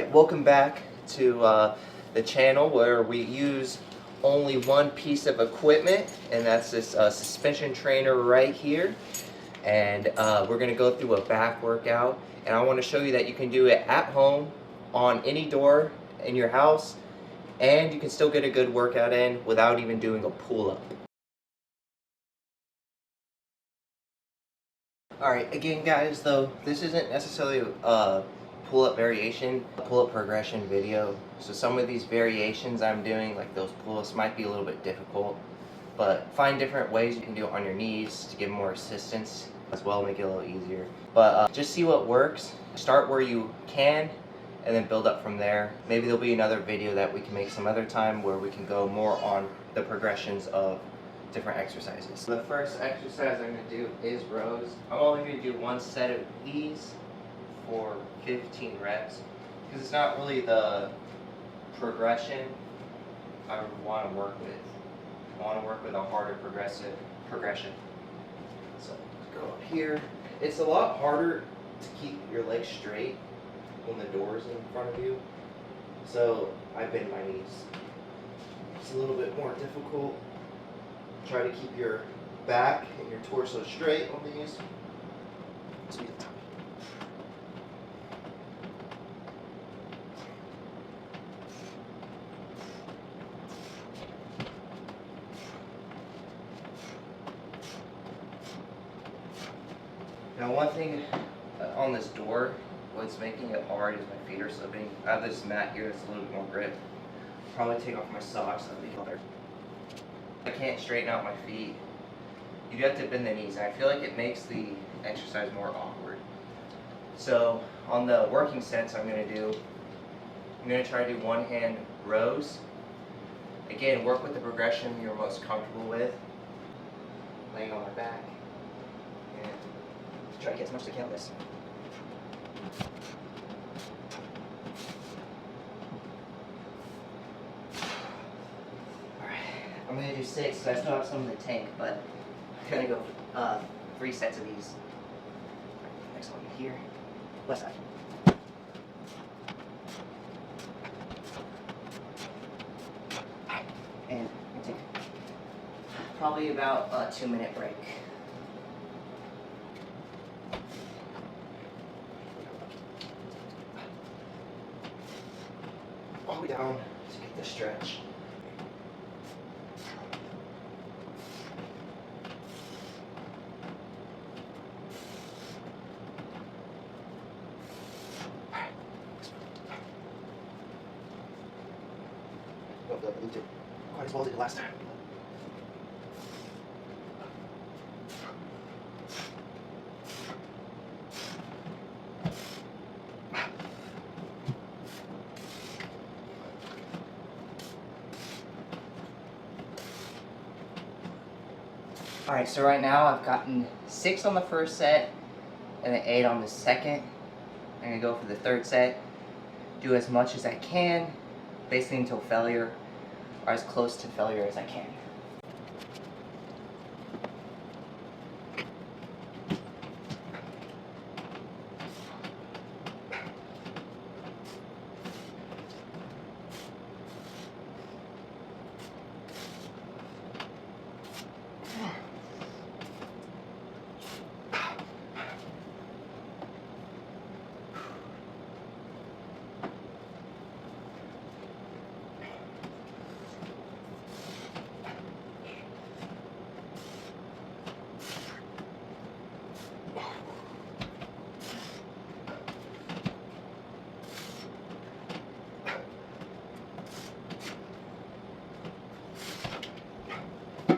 Alright, welcome back to the channel where we use only one piece of equipment, and that's this suspension trainer right here. And we're going to go through a back workout, and I want to show you that you can do it at home on any door in your house, and you can still get a good workout in without even doing a pull-up. Alright, again guys, though, this isn't necessarily a pull-up variation, a pull-up progression video. So some of these variations I'm doing, like those pull-ups, might be a little bit difficult. But find different ways you can do it on your knees to give more assistance as well, make it a little easier. But just see what works. Start where you can, and then build up from there. Maybe there'll be another video that we can make some other time where we can go more on the progressions of different exercises. So the first exercise I'm going to do is rows. I'm only going to do one set of these for 15 reps because it's not really the progression I want to work with. I want to work with a harder progression. So let's go up here. It's a lot harder to keep your legs straight when the door's in front of you. So I bend my knees. It's a little bit more difficult. Try to keep your back and your torso straight on these. Speed of time. Now one thing on this door, what's making it hard is my feet are slipping. I have this mat here that's a little bit more grip. Probably take off my socks, that'll be better. I can't straighten out my feet. You do have to bend the knees, and I feel like it makes the exercise more awkward. So on the working sets I'm going to try to do one hand rows. Again, work with the progression you're most comfortable with. Laying on my back. And try to get as much as I can with this. Alright, I'm going to do 6 because I still have some in the tank, but I'm going to go 3 sets of these. Next one here, left side. And we'll take probably about a 2-minute break. All the way down to get the stretch. Don't feel like I didn't do quite as well as I did last time. Alright, so right now I've gotten 6 on the first set and then 8 on the second. I'm going to go for the third set, do as much as I can, basically until failure, or as close to failure as I can.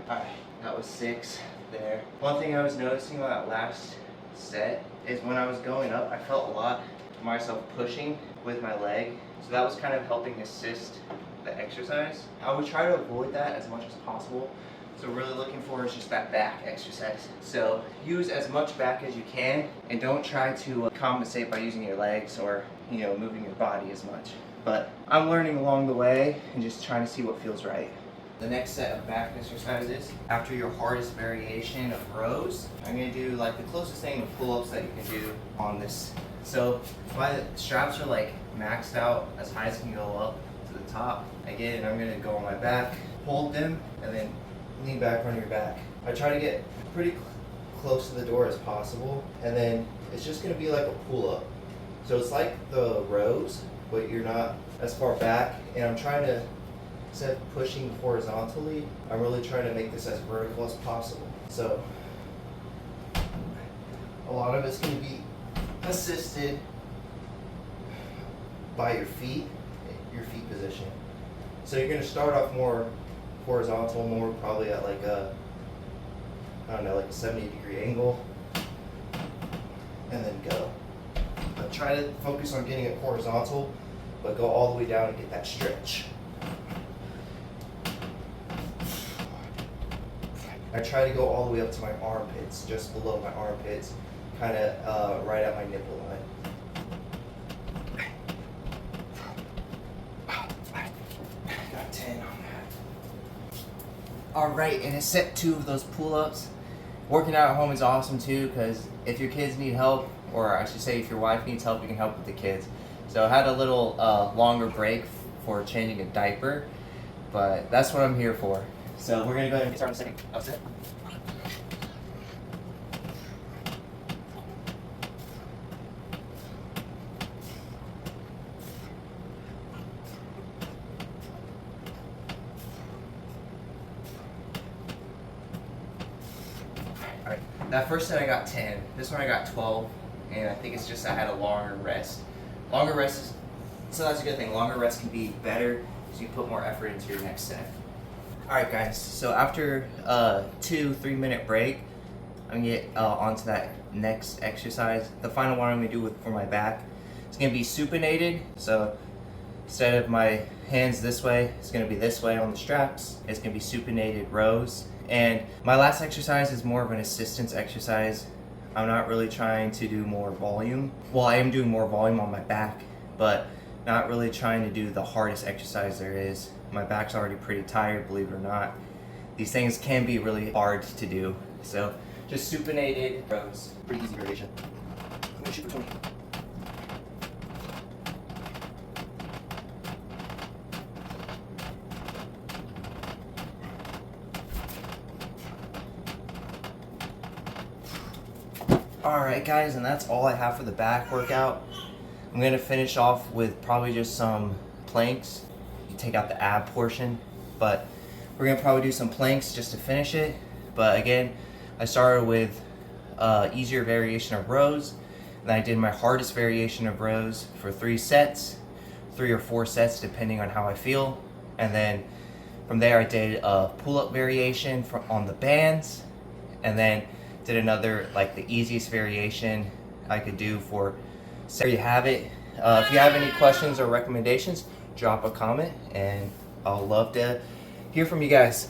Alright, that was 6 there. One thing I was noticing on that last set is when I was going up, I felt a lot of myself pushing with my leg. So that was kind of helping assist the exercise. I would try to avoid that as much as possible. So really looking for is just that back exercise. So use as much back as you can, and don't try to compensate by using your legs or moving your body as much. But I'm learning along the way and just trying to see what feels right. The next set of back exercises, after your hardest variation of rows, I'm going to do like the closest thing to pull-ups that you can do on this. So my straps are like maxed out as high as can go up to the top. Again, I'm gonna go on my back, hold them, and then lean back on your back. I try to get pretty close to the door as possible, and then it's just gonna be like a pull-up. So it's like the rows, but you're not as far back, and I'm trying to, instead of pushing horizontally, I'm really trying to make this as vertical as possible. So a lot of it's gonna be assisted by your feet position. So you're gonna start off more horizontal, more probably at like a, I don't know, like a 70-degree angle, and then go. But try to focus on getting it horizontal, but go all the way down and get that stretch. I try to go all the way up to my armpits, just below my armpits, kind of right at my nipple line. Got 10 on that. All right, and it's set 2 of those pull-ups. Working out at home is awesome too, because if your kids need help, or I should say if your wife needs help, you can help with the kids. So I had a little longer break for changing a diaper, but that's what I'm here for. So we're gonna go ahead and get started in a second. That's it. Alright, that first set I got 10, this one I got 12, and I think it's just I had a longer rest. Longer rest, so that's a good thing. Longer rest can be better because you put more effort into your next set. Alright guys, so after a 2-3 minute break, I'm gonna get onto that next exercise. The final one I'm gonna do for my back. It's gonna be supinated, so instead of my hands this way, it's gonna be this way on the straps. It's gonna be supinated rows. And my last exercise is more of an assistance exercise. I'm not really trying to do more volume. Well, I am doing more volume on my back, but not really trying to do the hardest exercise there is. My back's already pretty tired, believe it or not. These things can be really hard to do. So just supinated rows, pretty easy variation. I'm gonna shoot for 20. Alright guys, and that's all I have for the back workout. I'm going to finish off with probably just some planks. You take out the ab portion, but we're going to probably do some planks just to finish it. But again, I started with easier variation of rows, and I did my hardest variation of rows for 3 sets, 3 or 4 sets depending on how I feel. And then from there I did a pull-up variation on the bands, and then did another, like the easiest variation I could do for. So there you have it. If you have any questions or recommendations, drop a comment and I'll love to hear from you guys.